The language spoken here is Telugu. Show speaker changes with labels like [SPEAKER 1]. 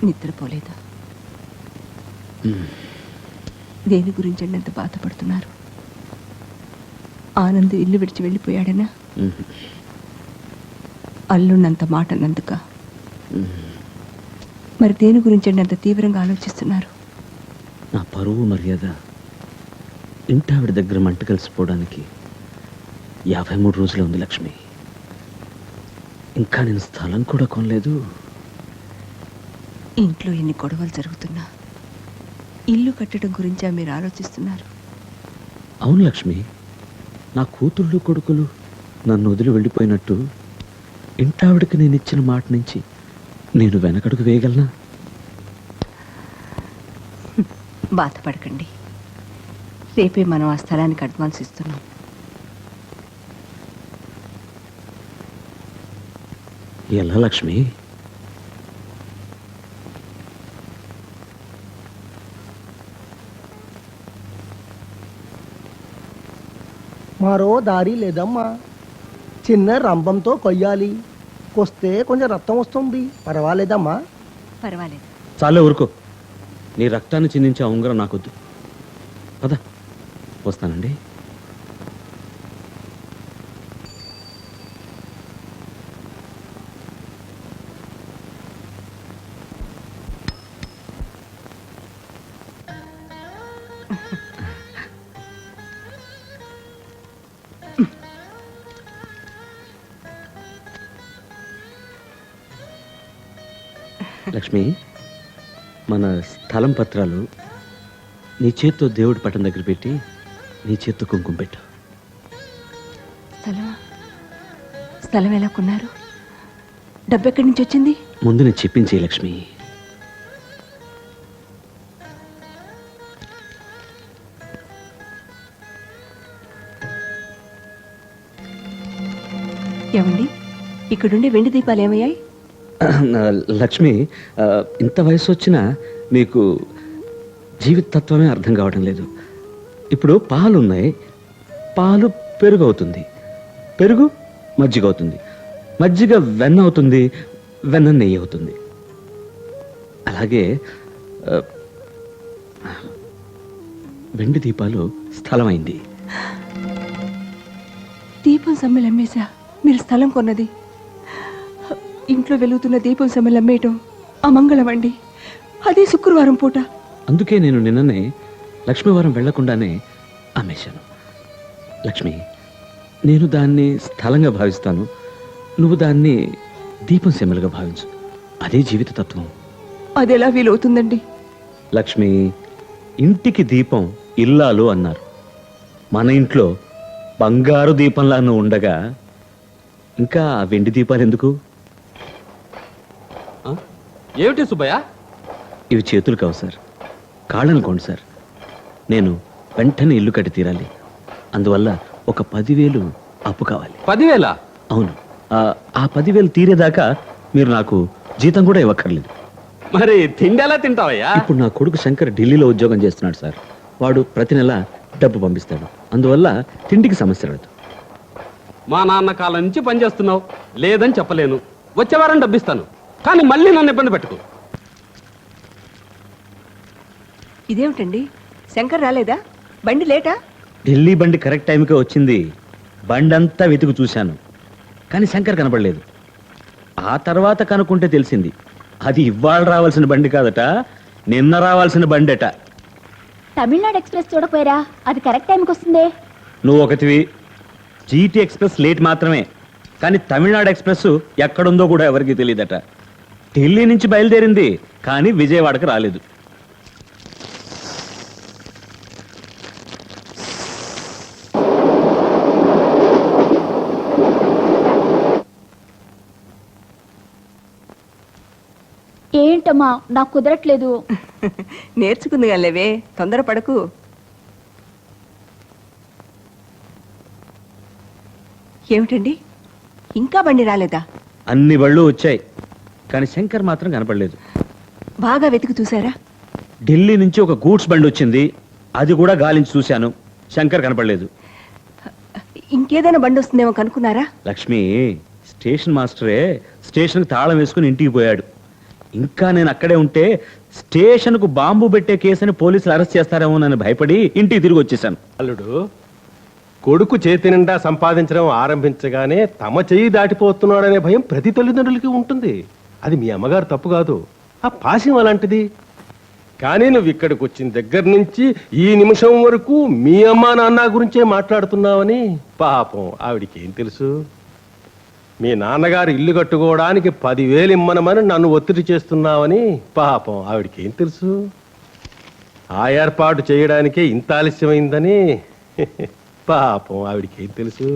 [SPEAKER 1] నిద్రపోలేదా? దేని గురించి అంత బాధపడుతున్నారు? ఆనంద్ ఇల్లు విడిచి వెళ్ళిపోయాడనా? అల్లున్నంత మాట అన్నందుక? మరి దేని గురించి అంత తీవ్రంగా ఆలోచిస్తున్నారు?
[SPEAKER 2] నా పరువు మర్యాద ఇంటావిడ దగ్గర మంట కలిసిపోవడానికి 53 రోజులే ఉంది లక్ష్మి. ఇంకా నేను స్థలం కూడా కొనలేదు.
[SPEAKER 1] ఇంట్లో ఎన్ని గొడవలు జరుగుతున్నా ఇల్లు కట్టడం గురించా మీరు ఆలోచిస్తున్నారు?
[SPEAKER 2] అవును లక్ష్మి, నా కూతుళ్ళు కొడుకులు నన్ను వదిలి వెళ్ళిపోయినట్టు ఇంటావిడకి నేను ఇచ్చిన మాట నుంచి నేను వెనకడుగు వేయగలనా?
[SPEAKER 1] బాధపడకండి, రేపే మనం ఆ స్థలానికి అడ్వాన్స్ ఇస్తున్నాం.
[SPEAKER 2] ఎలా లక్ష్మి?
[SPEAKER 3] మరో దారి లేదమ్మా. చిన్న రంభంతో కొయ్యాలి. కొస్తే కొంచెం రక్తం వస్తుంది. పర్వాలేదమ్మా.
[SPEAKER 1] పర్వాలేదు.
[SPEAKER 2] చాలే ఊరుకో. నీ రక్తాన్ని చిందించే ఉంగరం నాకొద్దు. పద, వస్తానండి. లక్ష్మి, మన స్థలం పత్రాలు నీ చేత్తో దేవుడి పట్టం దగ్గర పెట్టి నీ చేత్తో కుంకుమ పెట్టు.
[SPEAKER 1] స్థలం ఎలా కొన్నారు? డబ్బు ఎక్కడి నుంచి వచ్చింది?
[SPEAKER 2] ముందు నేను చెప్పించే లక్ష్మి.
[SPEAKER 1] ఏమండి, ఇక్కడుండే వెండి దీపాలు ఏమయ్యాయి?
[SPEAKER 2] లక్ష్మి, ఇంత వయసు వచ్చినా మీకు జీవిత తత్వమే అర్థం కావడం లేదు. ఇప్పుడు పాలు ఉన్నాయి, పాలు పెరుగు అవుతుంది, పెరుగు మజ్జిగ అవుతుంది, మజ్జిగ వెన్న అవుతుంది, వెన్న నెయ్యి అవుతుంది. అలాగే వెండి దీపాలు స్థలమైంది.
[SPEAKER 1] దీపం సమ్మెలు అమ్మేశా మీరు స్థలం కొన్నది? ఇంట్లో వెలుగుతున్న దీపం సమ్మెలు అమ్మేయటం అమంగళం అండి. అదే శుక్రవారం పూట.
[SPEAKER 2] అందుకే నేను నిన్ననే లక్ష్మీవారం వెళ్లకుండానే అమ్మేశాను. లక్ష్మి, నేను దాన్ని స్థలంగా భావిస్తాను, నువ్వు దాన్ని దీపం సెమ్మలుగా భావించు. అదే జీవిత తత్వం.
[SPEAKER 1] అది ఎలా వీలవుతుందండి?
[SPEAKER 2] లక్ష్మి, ఇంటికి దీపం ఇల్లాలు అన్నారు. మన ఇంట్లో బంగారు దీపంలా నువ్వు ఉండగా ఇంకా వెండి దీపాలు ఎందుకు?
[SPEAKER 4] ఏమిటి సుబ్బయ్య?
[SPEAKER 2] ఇవి చేతులు కావు సార్, కాళ్ళనుకోండి సార్. నేను వెంటనే ఇల్లు కట్టి తీరాలి. అందువల్ల ఒక 10,000 అప్పు కావాలి.
[SPEAKER 4] 10,000?
[SPEAKER 2] అవును. ఆ 10,000 తీరేదాకా మీరు నాకు జీతం కూడా ఇవ్వక్కర్లేదు.
[SPEAKER 4] మరి తిండి ఎలా తింటావయ్యా?
[SPEAKER 2] ఇప్పుడు నా కొడుకు శంకర్ ఢిల్లీలో ఉద్యోగం చేస్తున్నాడు సార్. వాడు ప్రతి నెల డబ్బు పంపిస్తాడు. అందువల్ల తిండికి సమస్య రాదు.
[SPEAKER 4] మా నాన్న కాలం నుంచి పనిచేస్తున్నావు, లేదని చెప్పలేను. వచ్చే వారం డబ్బిస్తాను, కానీ మళ్ళీ నన్ను ఇబ్బంది పెట్టుకో.
[SPEAKER 1] ఇదేమిటండి, శంకర్ రాలేదా? బండి లేటా?
[SPEAKER 2] ఢిల్లీ బండి కరెక్ట్ టైంకే వచ్చింది. బండి అంతా వెతుకు చూశాను, కానీ శంకర్ కనపడలేదు. ఆ తర్వాత కనుక్కుంటే తెలిసింది అది ఇవాళ రావాల్సిన బండి కాదట, నిన్న రావాల్సిన బండట.
[SPEAKER 5] తమిళనాడు ఎక్స్ప్రెస్ చూడకపోయారా? అది కరెక్ట్ టైంకి వస్తుందే.
[SPEAKER 2] నువ్వు ఒకటివి. జీటీ ఎక్స్ప్రెస్ లేట్ మాత్రమే, కానీ తమిళనాడు ఎక్స్ప్రెస్ ఎక్కడుందో కూడా ఎవరికి తెలియదట. ఢిల్లీ నుంచి బయలుదేరింది, కానీ విజయవాడకు రాలేదు.
[SPEAKER 5] ఏంటమ్మా, నాకు కుదరట్లేదు.
[SPEAKER 1] నేర్చుకుంది లేవే, తొందరపడకు. ఏమిటండి, ఇంకా బండి రాలేదా?
[SPEAKER 2] అన్ని బళ్ళు వచ్చాయి, కానీ శంకర్ మాత్రం కనపడలేదు.
[SPEAKER 1] బాగా వెతికి చూసారా?
[SPEAKER 2] ఢిల్లీ నుంచి ఒక గూడ్స్ బండి వచ్చింది, అది కూడా గాలించి చూశాను, శంకర్ కనపడలేదు.
[SPEAKER 1] ఇంకేదైనా బండి వస్తుందేమో కనుక్కున్నారా?
[SPEAKER 2] లక్ష్మి, స్టేషన్ మాస్టరే స్టేషన్కి తాళం వేసుకుని ఇంటికి పోయాడు. ఇంకా నేను అక్కడే ఉంటే స్టేషన్కు బాంబు పెట్టే కేసుని పోలీసులు అరెస్ట్ చేస్తారేమోనని భయపడి ఇంటికి తిరిగి వచ్చేసాను.
[SPEAKER 6] అల్లుడు, కొడుకు చేతి నిండా సంపాదించడం ఆరంభించగానే తమ చెయ్యి దాటిపోతున్నాడనే భయం ప్రతి తల్లిదండ్రులకి ఉంటుంది. అది మీ అమ్మగారు తప్పు కాదు, ఆ పాశం అలాంటిది. కానీ నువ్వు ఇక్కడికి వచ్చిన దగ్గర నుంచి ఈ నిమిషం వరకు మీ అమ్మా నాన్న గురించే మాట్లాడుతున్నావని పాపం ఆవిడికి ఏం తెలుసు? మీ నాన్నగారు ఇల్లు కట్టుకోవడానికి 10,000 ఇమ్మనమని నన్ను ఒత్తిడి చేస్తున్నావని పాపం ఆవిడికి ఏం తెలుసు? ఆ ఏర్పాటు చేయడానికే ఇంత ఆలస్యమైందని పాపం ఆవిడికి ఏం తెలుసు?